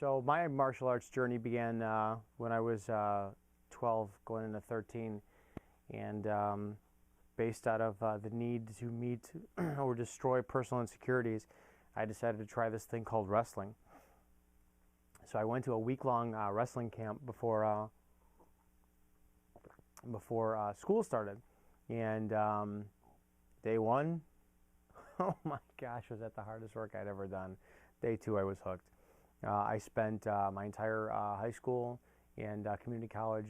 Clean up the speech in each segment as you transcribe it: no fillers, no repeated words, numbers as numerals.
So my martial arts journey began when I was 12, going into 13, and based out of the need to meet or destroy personal insecurities, I decided to try this thing called wrestling. So I went to a week-long wrestling camp before school started, and day one, oh my gosh, was that the hardest work I'd ever done. Day two, I was hooked. I spent my entire high school and community college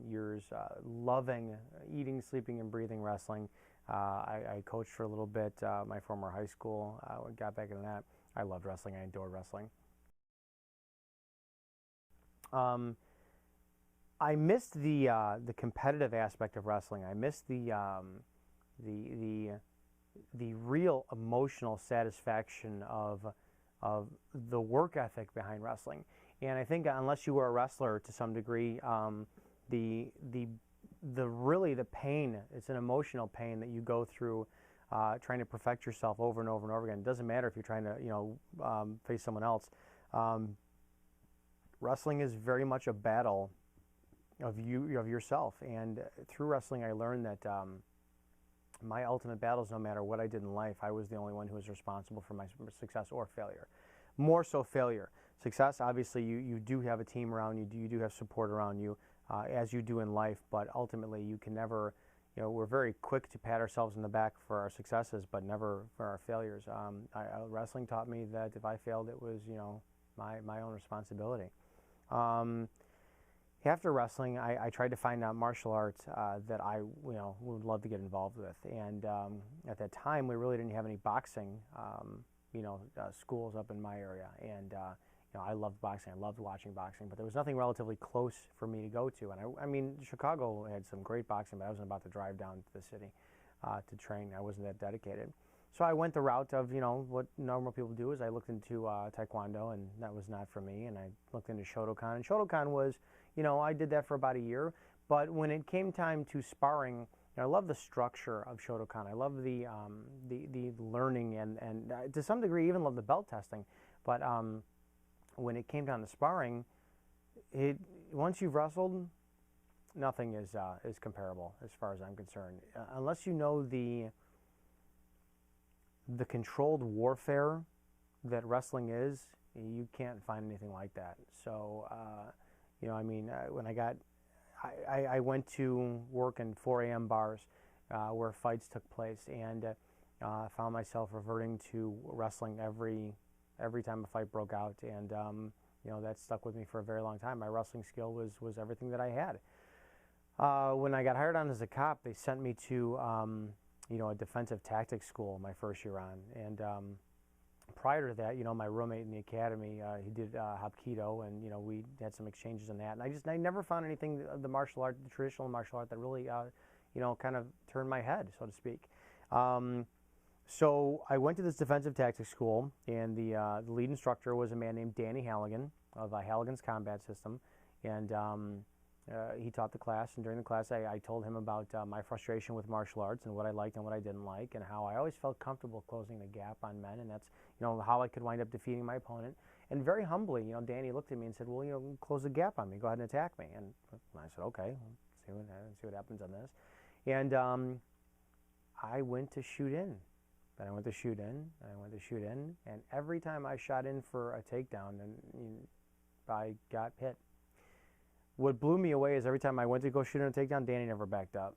years loving eating, sleeping, and breathing wrestling. I coached for a little bit my former high school. Got back into that. I loved wrestling. I adored wrestling. I missed the competitive aspect of wrestling. I missed the real emotional satisfaction of the work ethic behind wrestling. And I think unless you were a wrestler to some degree, the really the pain, it's an emotional pain that you go through trying to perfect yourself over and over and over again. It doesn't matter if you're trying to face someone else. Wrestling is very much a battle of yourself, and through wrestling I learned that my ultimate battles, no matter what I did in life, I was the only one who was responsible for my success or failure. More so failure. Success, obviously, you do have a team around you, you do have support around you, as you do in life, but ultimately you can never, we're very quick to pat ourselves in the back for our successes, but never for our failures. Wrestling taught me that if I failed, it was, my own responsibility. After wrestling, I tried to find out martial arts that I would love to get involved with. And at that time, we really didn't have any boxing, schools up in my area. And I loved boxing. I loved watching boxing, but there was nothing relatively close for me to go to. And I mean, Chicago had some great boxing, but I wasn't about to drive down to the city to train. I wasn't that dedicated. So I went the route of, what normal people do is I looked into Taekwondo, and that was not for me. And I looked into Shotokan, and Shotokan was, I did that for about a year. But when it came time to sparring, I love the structure of Shotokan. I love the learning and to some degree even love the belt testing. But when it came down to sparring, once you've wrestled, nothing is comparable as far as I'm concerned. Unless you know the controlled warfare that wrestling is, you can't find anything like that. So, when I went to work in 4 a.m. bars where fights took place, and found myself reverting to wrestling every time a fight broke out, and that stuck with me for a very long time. My wrestling skill was everything that I had. When I got hired on as a cop, they sent me to a defensive tactics school my first year on, and prior to that, my roommate in the academy, he did Hapkido, and we had some exchanges in that, and I never found anything of the martial art, the traditional martial art, that really kind of turned my head, so to speak. So I went to this defensive tactics school, and the lead instructor was a man named Danny Halligan of Halligan's Combat System, and he taught the class, and during the class I told him about my frustration with martial arts and what I liked and what I didn't like, and how I always felt comfortable closing the gap on men, and that's how I could wind up defeating my opponent. And very humbly, Danny looked at me and said, well, close the gap on me, go ahead and attack me. And I said, okay, see what happens on this. And I went to shoot in. Then I went to shoot in, and I went to shoot in, and every time I shot in for a takedown, and I got hit. What blew me away is every time I went to go shoot in a takedown, Danny never backed up.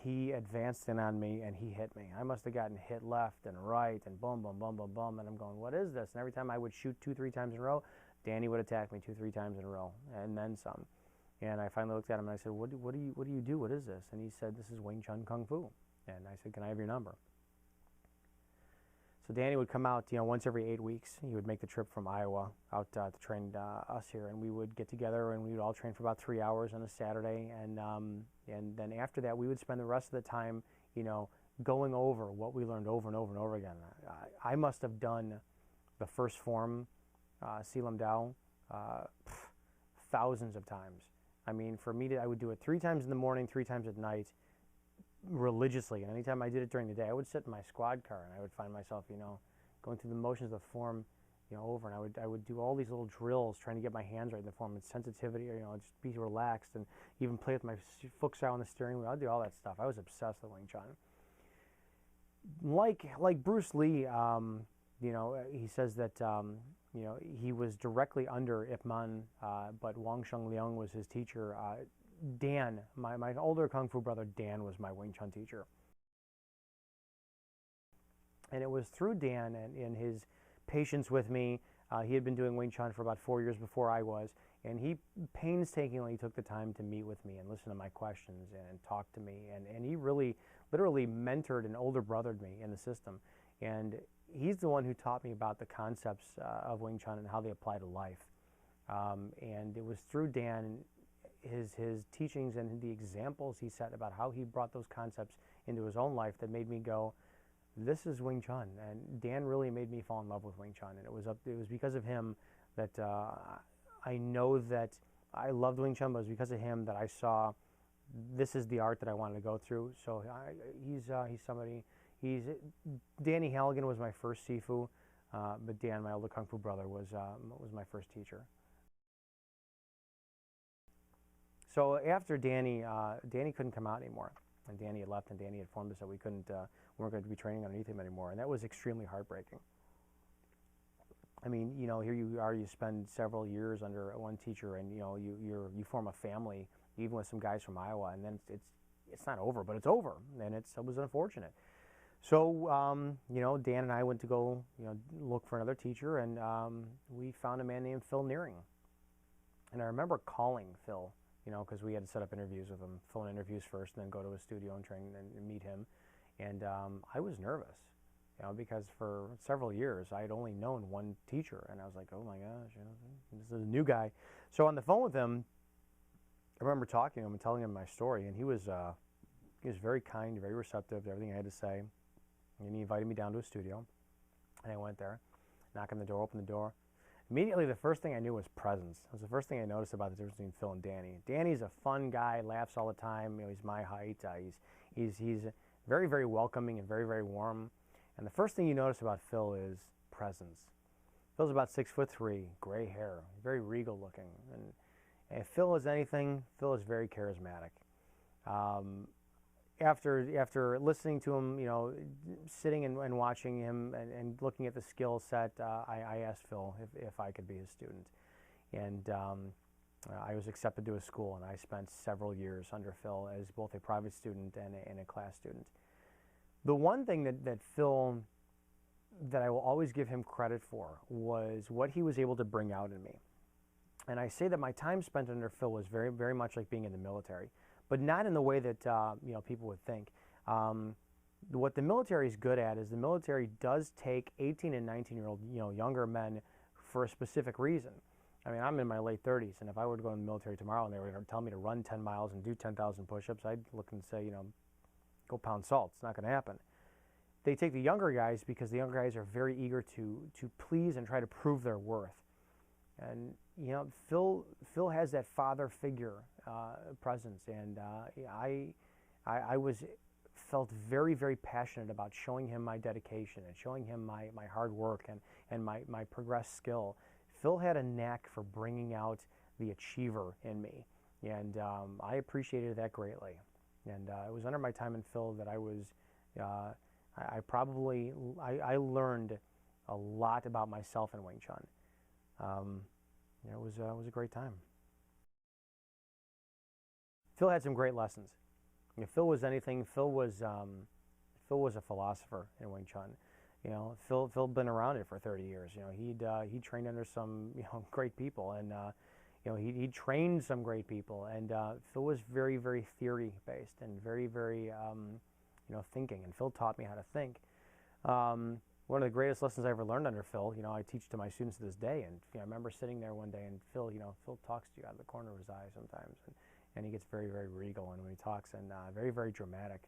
He advanced in on me, and he hit me. I must have gotten hit left and right, and boom, boom, boom, boom, boom, and I'm going, what is this? And every time I would shoot 2-3 times in a row, Danny would attack me 2-3 times in a row, and then some. And I finally looked at him, and I said, what do you do? What is this? And he said, this is Wing Chun Kung Fu. And I said, can I have your number? So Danny would come out, once every 8 weeks. He would make the trip from Iowa out to train us here, and we would get together, and we would all train for about 3 hours on a Saturday, and then after that, we would spend the rest of the time, going over what we learned over and over and over again. I must have done the first form, Silam Dao, thousands of times. I mean, for me, I would do it 3 times in the morning, 3 times at night, religiously. And anytime I did it during the day, I would sit in my squad car, and I would find myself, going through the motions of the form, over, and I would do all these little drills trying to get my hands right in the form of sensitivity, or just be relaxed, and even play with my foot on the steering wheel. I'd do all that stuff. I was obsessed with Wing Chun. Like Bruce Lee, he says that he was directly under Ip Man, but Wang Sheng Liang was his teacher. Dan, my older Kung Fu brother Dan, was my Wing Chun teacher. And it was through Dan and his patience with me. He had been doing Wing Chun for about 4 years before I was, and he painstakingly took the time to meet with me and listen to my questions and talk to me. And he really, literally mentored and older brothered me in the system. And he's the one who taught me about the concepts of Wing Chun and how they apply to life. And it was through Dan, his teachings and the examples he set about how he brought those concepts into his own life that made me go, this is Wing Chun. And Dan really made me fall in love with Wing Chun. And it was because of him that I know that I loved Wing Chun, but it was because of him that I saw this is the art that I wanted to go through. So he's somebody. Danny Halligan was my first Sifu, but Dan, my older Kung Fu brother, was my first teacher. So after Danny couldn't come out anymore, and Danny had left, and Danny informed us that we weren't going to be training underneath him anymore, and that was extremely heartbreaking. I mean, here you are, you spend several years under one teacher, and you form a family, even with some guys from Iowa, and then it's not over, but it's over, and it was unfortunate. So Dan and I went to go look for another teacher, and we found a man named Phil Nearing. And I remember calling Phil, because we had to set up interviews with him, phone interviews first, and then go to his studio and train and meet him. And I was nervous, because for several years I had only known one teacher, and I was like, oh my gosh, this is a new guy. So on the phone with him, I remember talking to him and telling him my story, and he was very kind, very receptive to everything I had to say. And he invited me down to his studio, and I went there, knocked on the door, opened the door. Immediately, the first thing I knew was presence. It was the first thing I noticed about the difference between Phil and Danny. Danny's a fun guy, laughs all the time. He's my height. He's very, very welcoming and very, very warm. And the first thing you notice about Phil is presence. Phil's about 6'3", gray hair, very regal looking. And if Phil is anything, Phil is very charismatic. After listening to him, sitting and watching him and looking at the skill set, I asked Phil if I could be his student. And I was accepted to his school, and I spent several years under Phil as both a private student and a class student. The one thing that Phil, that I will always give him credit for, was what he was able to bring out in me. And I say that my time spent under Phil was very, very much like being in the military, but not in the way that people would think. What the military is good at is the military does take 18 and 19-year-old younger men for a specific reason. I mean, I'm in my late 30s, and if I were to go in the military tomorrow and they were going to tell me to run 10 miles and do 10,000 push-ups, I'd look and say, go pound salt. It's not going to happen. They take the younger guys because the younger guys are very eager to please and try to prove their worth. And Phil has that father figure presence, and I felt very, very passionate about showing him my dedication and showing him my hard work and my progressed skill. Phil had a knack for bringing out the achiever in me, and I appreciated that greatly. And it was under my time in Phil that I learned a lot about myself in Wing Chun. It was a great time. Phil had some great lessons. If Phil was anything, Phil was a philosopher in Wing Chun. Phil been around it for 30 years. He trained under some great people, and he trained some great people. And Phil was very, very theory based and very, very thinking. And Phil taught me how to think. One of the greatest lessons I ever learned under Phil, I teach to my students to this day, and I remember sitting there one day, and Phil talks to you out of the corner of his eye sometimes, and he gets very, very regal, and when he talks, and very, very dramatic,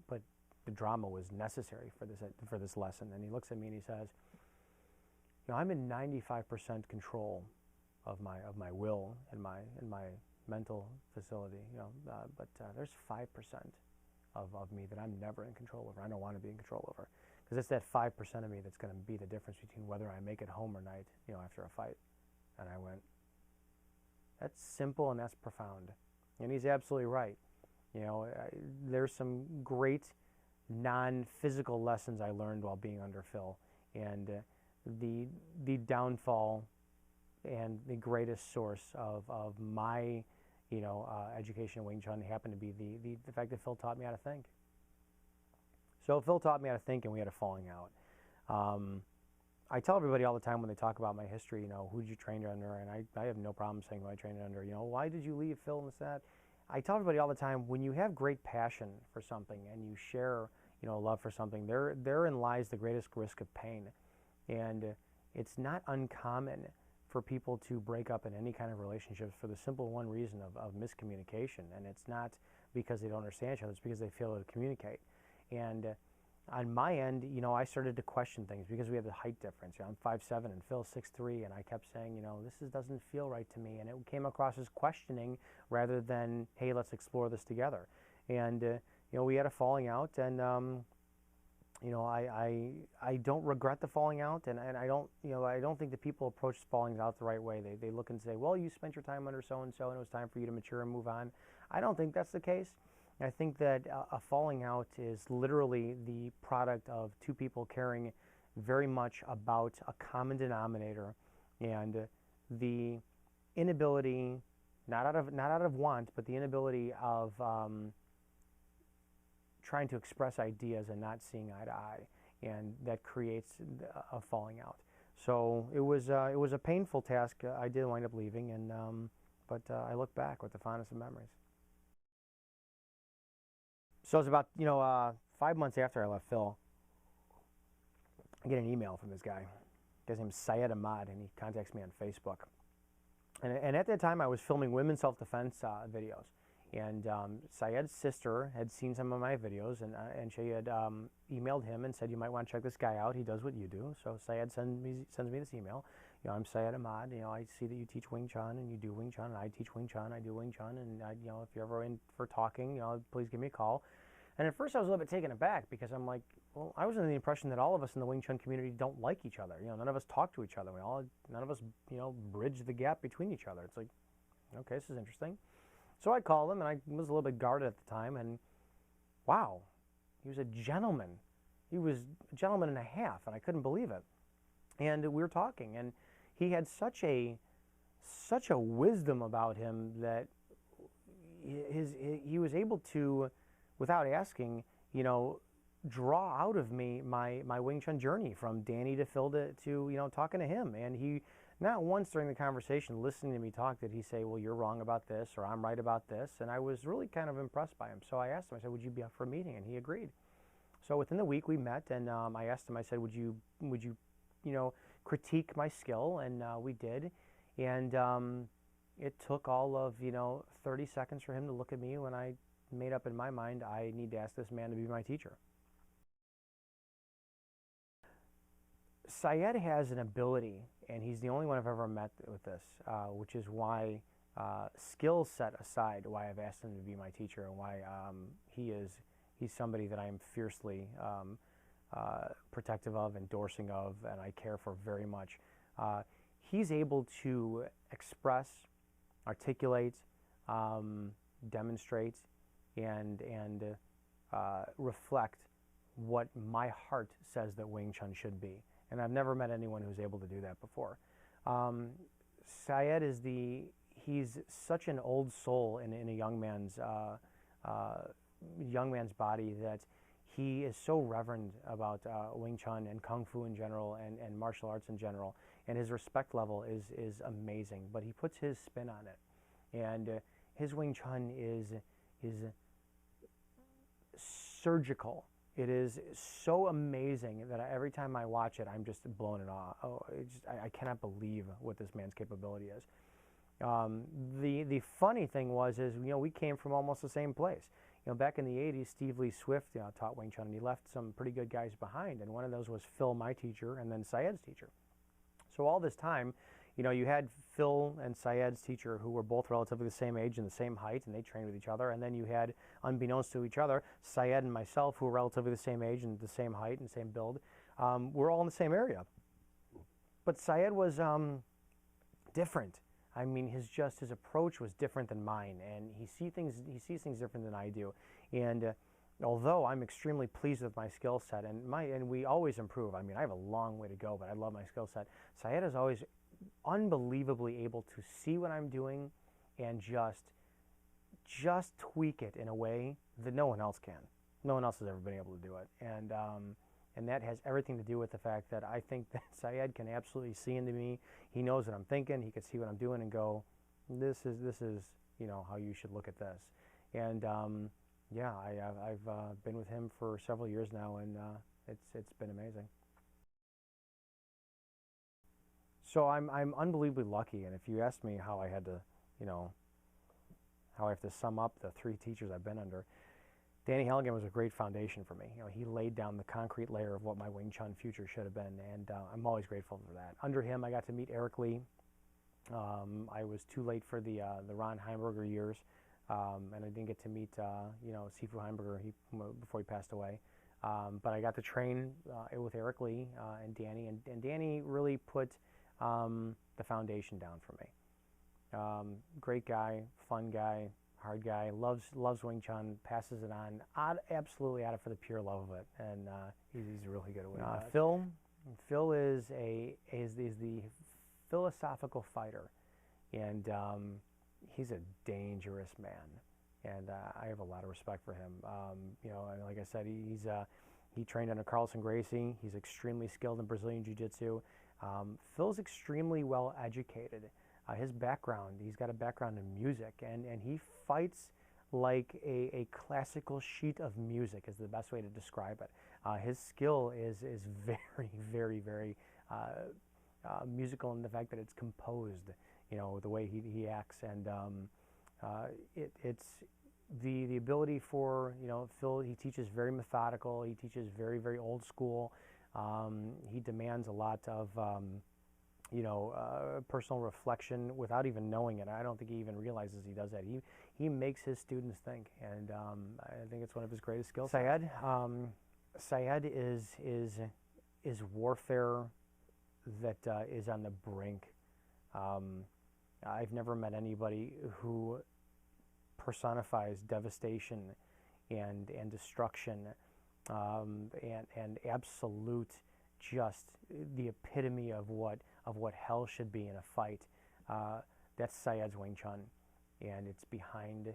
but the drama was necessary for this lesson. And he looks at me and he says, I'm in 95% control of my will and my mental facility, but there's 5% of me that I'm never in control over. I don't want to be in control over, because it's that 5% of me that's going to be the difference between whether I make it home or not, after a fight. And I went, that's simple and that's profound. And he's absolutely right. There's some great non-physical lessons I learned while being under Phil, and the downfall and the greatest source of my education in Wing Chun happened to be the fact that Phil taught me how to think. So Phil taught me how to think, and we had a falling out. I tell everybody all the time when they talk about my history, who did you train under, and I have no problem saying who I trained under. Why did you leave Phil and this, that? I tell everybody all the time, when you have great passion for something and you share, love for something, therein lies the greatest risk of pain. And it's not uncommon for people to break up in any kind of relationships for the simple one reason of miscommunication. And it's not because they don't understand each other, it's because they fail to communicate. And on my end, I started to question things because we have the height difference. I'm 5'7" and Phil's 6'3", and I kept saying, doesn't feel right to me. And it came across as questioning rather than, hey, let's explore this together. And we had a falling out, and I don't regret the falling out, and I don't think that people approach falling out the right way. They look and say, well, you spent your time under so and so, and it was time for you to mature and move on. I don't think that's the case. I think that a falling out is literally the product of two people caring very much about a common denominator, and the inability, not out of want, but the inability of trying to express ideas and not seeing eye to eye, and that creates a falling out. So it was a painful task. I did wind up leaving, and but I look back with the fondest of memories. So it was about 5 months after I left Phil, I get an email from this guy. His name is Syed Ahmad, and he contacts me on Facebook. And at that time, I was filming women's self-defense videos. And Syed's sister had seen some of my videos, and she had emailed him and said, you might want to check this guy out. He does what you do. So Syed sends me this email. I'm Syed Ahmad. I see that you teach Wing Chun, and you do Wing Chun, and I teach Wing Chun. I do Wing Chun, and if you're ever in for talking, please give me a call. And at first I was a little bit taken aback, because I'm like, well, I was under the impression that all of us in the Wing Chun community don't like each other. None of us talk to each other. None of us, bridge the gap between each other. It's like, okay, this is interesting. So I called him, and I was a little bit guarded at the time, and wow, he was a gentleman. He was a gentleman and a half, and I couldn't believe it. And we were talking, and he had such a wisdom about him that he was able to, without asking, draw out of me my Wing Chun journey from Danny to Phil to talking to him. And he, not once during the conversation, listening to me talk, did he say, well, you're wrong about this, or I'm right about this. And I was really kind of impressed by him. So I asked him, I said, would you be up for a meeting? And he agreed. So within the week we met, and I asked him, I said, would you critique my skill? And we did. And it took all of 30 seconds for him to look at me when I made up in my mind, I need to ask this man to be my teacher. Syed has an ability, and he's the only one I've ever met with this, which is why, skills set aside, why I've asked him to be my teacher, and why he's somebody that I am fiercely protective of, endorsing of, and I care for very much. He's able to express, articulate, demonstrate, and reflect what my heart says that Wing Chun should be. And I've never met anyone who's able to do that before. Syed he's such an old soul in a young man's body, that he is so reverent about Wing Chun and Kung Fu in general, and martial arts in general. And his respect level is amazing, but he puts his spin on it. And his Wing Chun is surgical. It is so amazing that every time I watch it, I'm just blown in awe. Oh, I cannot believe what this man's capability is. The funny thing is we came from almost the same place. Back in the 80s, Steve Lee Swift taught Wing Chun, and he left some pretty good guys behind. And one of those was Phil, my teacher, and then Syed's teacher. So all this time, You know, you had Phil and Syed's teacher who were both relatively the same age and the same height, and they trained with each other. And then you had, unbeknownst to each other, Syed and myself, who were relatively the same age and the same height and same build. We're all in the same area. But Syed was different. I mean, his approach was different than mine, and he sees things different than I do. And although I'm extremely pleased with my skill set, and we always improve. I mean, I have a long way to go, but I love my skill set. Syed is always unbelievably able to see what I'm doing and just tweak it in a way that no one else can. No one else has ever been able to do it. And that has everything to do with the fact that I think that Syed can absolutely see into me. He knows what I'm thinking. He can see what I'm doing and go, this is you know, how you should look at this. And yeah, I've been with him for several years now, and it's been amazing. So I'm unbelievably lucky. And if you ask me how I had to, you know, how I have to sum up the 3 teachers I've been under, Danny Halligan was a great foundation for me. You know, he laid down the concrete layer of what my Wing Chun future should have been, and I'm always grateful for that. Under him, I got to meet Eric Lee. I was too late for the Ron Heimberger years, and I didn't get to meet you know, Sifu Heimberger before he passed away. But I got to train with Eric Lee and Danny, and Danny really put the foundation down for me. Great guy, fun guy, hard guy, loves Wing Chun, passes it on, absolutely at it for the pure love of it, and he's really good at Wing Chun. Phil is the philosophical fighter, and he's a dangerous man, and I have a lot of respect for him. You know, like I said, he trained under Carlson Gracie. He's extremely skilled in Brazilian Jiu-Jitsu. Phil's extremely well educated. His background, he's got a background in music, and he fights like a classical sheet of music is the best way to describe it. His skill is very, very, very musical in the fact that it's composed, you know, the way he acts, and it's the ability for, you know, Phil, he teaches very methodical, he teaches very, very old school. He demands a lot of you know, personal reflection without even knowing it. I don't think he even realizes he does that. He makes his students think, and I think it's one of his greatest skills. Syed is warfare that is on the brink. I've never met anybody who personifies devastation and destruction and absolute, just the epitome of what hell should be in a fight. That's Syed's Wing Chun, and it's behind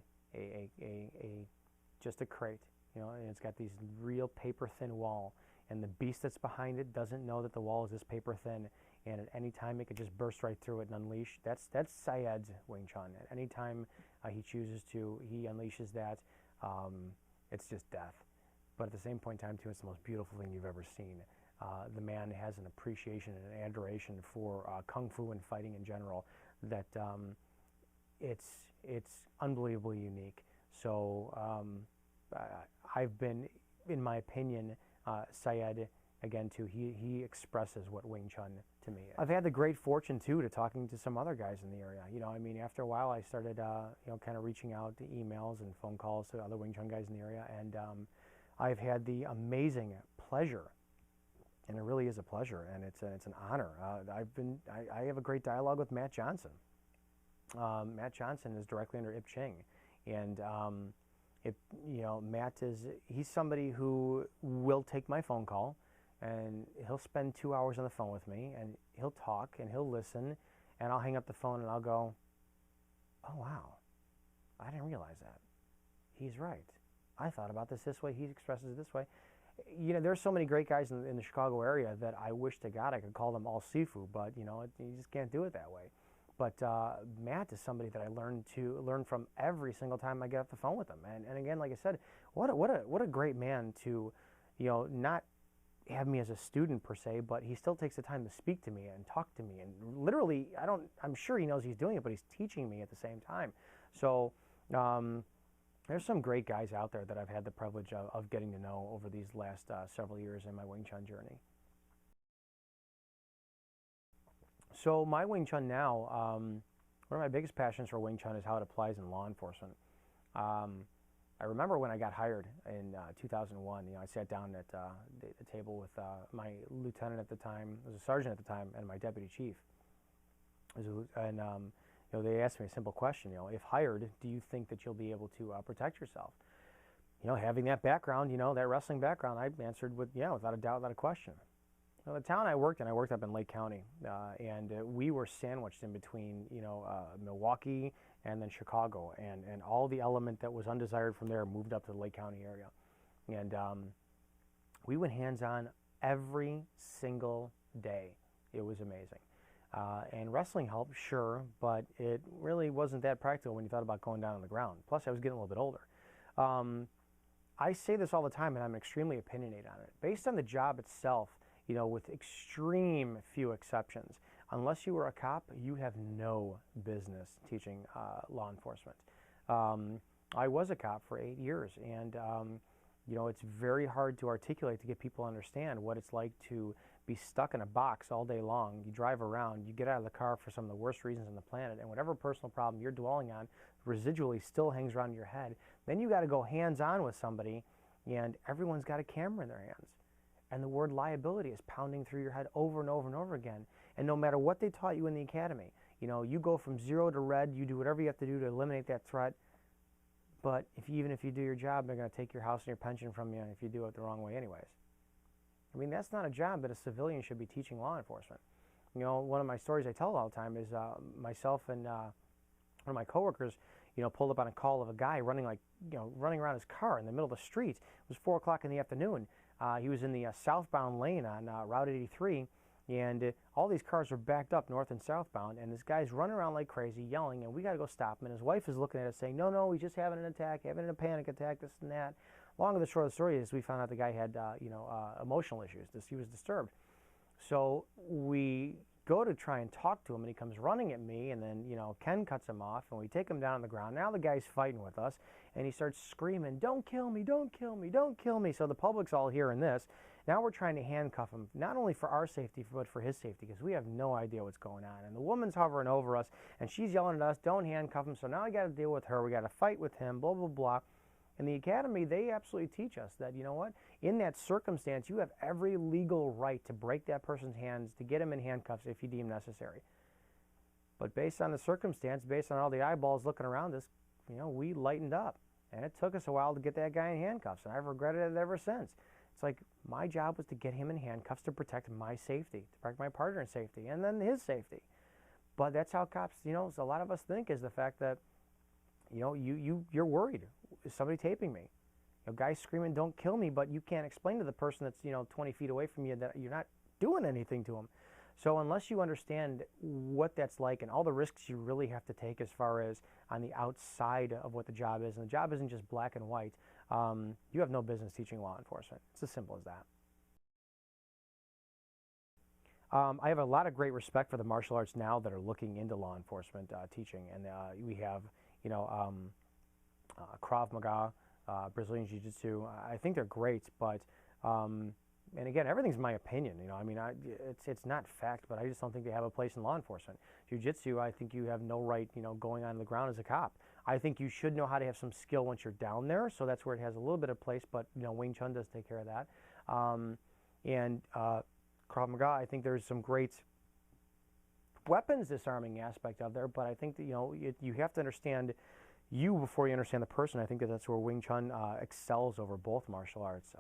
just a crate, you know, and it's got these real paper thin wall, and the beast that's behind it doesn't know that the wall is this paper thin, and at any time it could just burst right through it and unleash. That's Syed's Wing Chun. At any time he chooses to, he unleashes that. It's just death. But at the same point in time, too, it's the most beautiful thing you've ever seen. The man has an appreciation and an adoration for Kung Fu and fighting in general that it's unbelievably unique. So I've been, in my opinion, Syed, again, too, he expresses what Wing Chun to me is. I've had the great fortune, too, to talking to some other guys in the area. You know, I mean, after a while, I started, you know, kind of reaching out to emails and phone calls to other Wing Chun guys in the area, and I've had the amazing pleasure, and it really is a pleasure, and it's an honor. I have a great dialogue with Matt Johnson. Matt Johnson is directly under Ip Ching, and you know, he's somebody who will take my phone call, and he'll spend 2 hours on the phone with me, and he'll talk and he'll listen, and I'll hang up the phone and I'll go, oh wow, I didn't realize that. He's right. I thought about this way. He expresses it this way. You know, there's so many great guys in the Chicago area that I wish to God I could call them all Sifu, but you know, you just can't do it that way. But Matt is somebody that I learn from every single time I get off the phone with him. And again, like I said, what a great man to, you know, not have me as a student per se, but he still takes the time to speak to me and talk to me. And literally, I'm sure he knows he's doing it, but he's teaching me at the same time. So there's some great guys out there that I've had the privilege of getting to know over these last several years in my Wing Chun journey. So my Wing Chun now, one of my biggest passions for Wing Chun is how it applies in law enforcement. Um, I remember when I got hired in 2001. I sat down at the table with my lieutenant at the time, was a sergeant at the time, and my deputy chief. And they asked me a simple question. If hired, do you think that you'll be able to protect yourself? Having that background, that wrestling background, I answered with yeah, without a doubt, without a question. The town I worked in, I worked up in Lake County, and we were sandwiched in between, Milwaukee and then Chicago, and all the element that was undesired from there moved up to the Lake County area. And we went hands-on every single day. It was amazing. And wrestling helped, sure, but it really wasn't that practical when you thought about going down on the ground. Plus, I was getting a little bit older. I say this all the time, and I'm extremely opinionated on it. Based on the job itself, with extreme few exceptions, unless you were a cop, you have no business teaching law enforcement. I was a cop for 8 years, and it's very hard to articulate to get people to understand what it's like to be stuck in a box all day long. You drive around, you get out of the car for some of the worst reasons on the planet, and whatever personal problem you're dwelling on residually still hangs around your head. Then you got to go hands-on with somebody, and everyone's got a camera in their hands. And the word liability is pounding through your head over and over and over again. And no matter what they taught you in the academy, you go from 0 to red, you do whatever you have to do to eliminate that threat. But even if you do your job, they're going to take your house and your pension from you if you do it the wrong way anyways. I mean, that's not a job that a civilian should be teaching law enforcement. One of my stories I tell all the time is myself and one of my coworkers, pulled up on a call of a guy running around his car in the middle of the street. It was 4 o'clock in the afternoon. He was in the southbound lane on Route 83, and all these cars were backed up north and southbound, and this guy's running around like crazy, yelling, and we got to go stop him. And his wife is looking at us saying, no, he's just having an attack, having a panic attack, this and that. Long and the short of the story is we found out the guy had, emotional issues. He was disturbed. So we go to try and talk to him, and he comes running at me, and then, Ken cuts him off, and we take him down on the ground. Now the guy's fighting with us, and he starts screaming, don't kill me, don't kill me, don't kill me. So the public's all hearing this. Now we're trying to handcuff him, not only for our safety, but for his safety, because we have no idea what's going on. And the woman's hovering over us, and she's yelling at us, don't handcuff him. So now I got to deal with her. We got to fight with him, blah, blah, blah. In the academy, they absolutely teach us that, in that circumstance, you have every legal right to break that person's hands, to get him in handcuffs if you deem necessary. But based on the circumstance, based on all the eyeballs looking around us, we lightened up. And it took us a while to get that guy in handcuffs, and I've regretted it ever since. It's like my job was to get him in handcuffs to protect my safety, to protect my partner's safety, and then his safety. But that's how cops, a lot of us think, is the fact that, you're worried. Is somebody taping me? Guys screaming, don't kill me, but you can't explain to the person that's, 20 feet away from you that you're not doing anything to them. So unless you understand what that's like and all the risks you really have to take as far as on the outside of what the job is, and the job isn't just black and white, you have no business teaching law enforcement. It's as simple as that. I have a lot of great respect for the martial arts now that are looking into law enforcement teaching, and we have, Krav Maga, Brazilian Jiu-Jitsu. I think they're great, but and again, everything's my opinion. It's not fact, but I just don't think they have a place in law enforcement. Jiu-Jitsu, I think you have no right, going on the ground as a cop. I think you should know how to have some skill once you're down there, so that's where it has a little bit of place. But Wing Chun does take care of that, and Krav Maga. I think there's some great weapons disarming aspect of there, but I think that you have to understand you before you understand the person. I think that's where Wing Chun excels over both martial arts.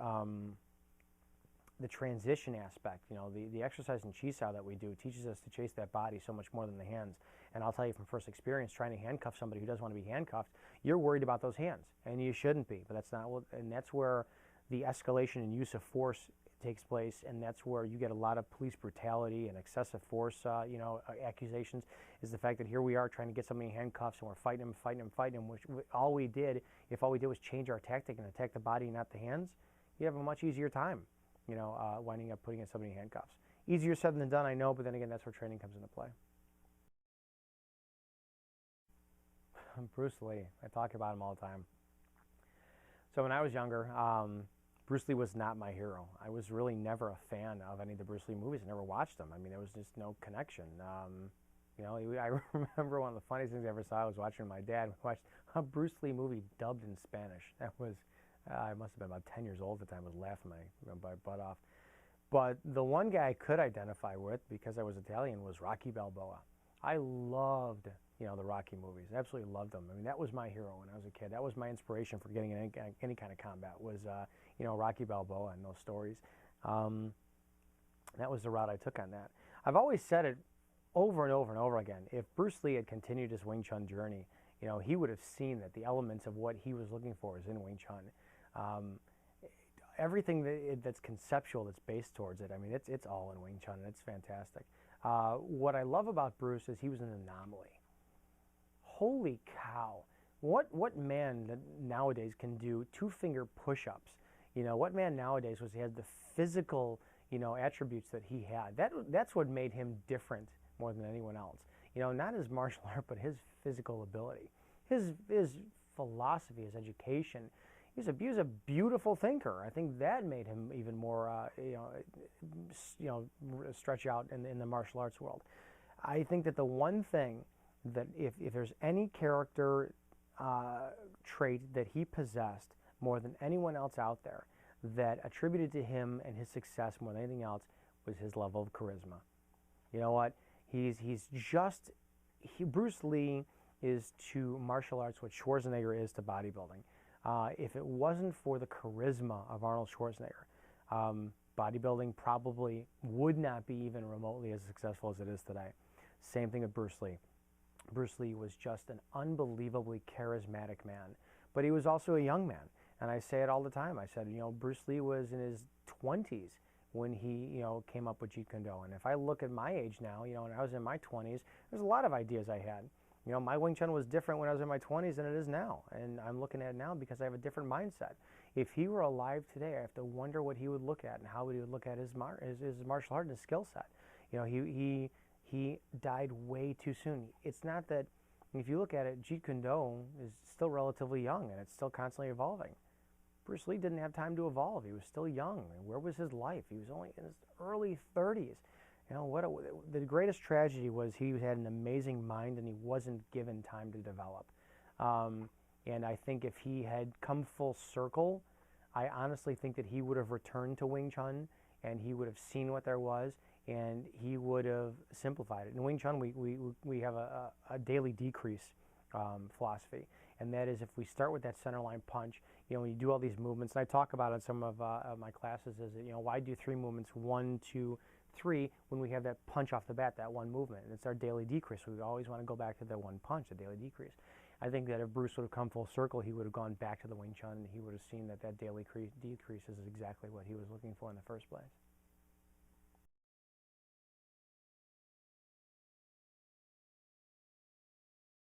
The transition aspect, the exercise in chi sao that we do teaches us to chase that body so much more than the hands. And I'll tell you from first experience, trying to handcuff somebody who doesn't want to be handcuffed, you're worried about those hands, and you shouldn't be. But that's not what, and that's where the escalation and use of force takes place, and that's where you get a lot of police brutality and excessive force, accusations, is the fact that here we are trying to get somebody in handcuffs, and we're fighting him, which if all we did was change our tactic and attack the body, not the hands, you have a much easier time, winding up putting somebody in handcuffs. Easier said than done, I know, but then again, that's where training comes into play. Bruce Lee, I talk about him all the time. So when I was younger, Bruce Lee was not my hero. I was really never a fan of any of the Bruce Lee movies. I never watched them. I mean, there was just no connection. I remember one of the funniest things I ever saw. I was watching with my dad. We watched a Bruce Lee movie dubbed in Spanish. That was, I must have been about 10 years old at the time. I was laughing my butt off. But the one guy I could identify with, because I was Italian, was Rocky Balboa. I loved, the Rocky movies. Absolutely loved them. I mean, that was my hero when I was a kid. That was my inspiration for getting in any kind of combat was, Rocky Balboa and those stories. That was the route I took on that. I've always said it over and over and over again. If Bruce Lee had continued his Wing Chun journey, he would have seen that the elements of what he was looking for is in Wing Chun. Everything that's conceptual, that's based towards it, I mean, it's all in Wing Chun, and it's fantastic. What I love about Bruce is he was an anomaly. Holy cow. What man nowadays can do two-finger push-ups? What man nowadays has the physical, attributes that he had? That's what made him different more than anyone else. Not his martial art, but his physical ability. His philosophy, his education. He was a beautiful thinker. I think that made him even more, stretch out in the martial arts world. I think that the one thing that if there's any character trait that he possessed more than anyone else out there that attributed to him and his success more than anything else was his level of charisma. You know what? Bruce Lee is to martial arts what Schwarzenegger is to bodybuilding. If it wasn't for the charisma of Arnold Schwarzenegger, bodybuilding probably would not be even remotely as successful as it is today. Same thing with Bruce Lee. Bruce Lee was just an unbelievably charismatic man, but he was also a young man. And I say it all the time. I said, Bruce Lee was in his 20s when he, came up with Jeet Kune Do. And if I look at my age now, when I was in my 20s, there's a lot of ideas I had. My Wing Chun was different when I was in my 20s than it is now. And I'm looking at it now because I have a different mindset. If he were alive today, I have to wonder what he would look at and how he would look at his martial art and his skill set. He died way too soon. It's not that, if you look at it, Jeet Kune Do is still relatively young and it's still constantly evolving. Bruce Lee didn't have time to evolve. He was still young. Where was his life? He was only in his early 30s. The greatest tragedy was he had an amazing mind and he wasn't given time to develop. And I think if he had come full circle, I honestly think that he would have returned to Wing Chun and he would have seen what there was and he would have simplified it. In Wing Chun, we have a daily decrease philosophy. And that is if we start with that center line punch, when you do all these movements, and I talk about it in some of my classes, is that, why do 3 movements, 1, 2, 3, when we have that punch off the bat, that one movement? And it's our daily decrease. We always want to go back to the one punch, the daily decrease. I think that if Bruce would have come full circle, he would have gone back to the Wing Chun and he would have seen that daily decrease is exactly what he was looking for in the first place.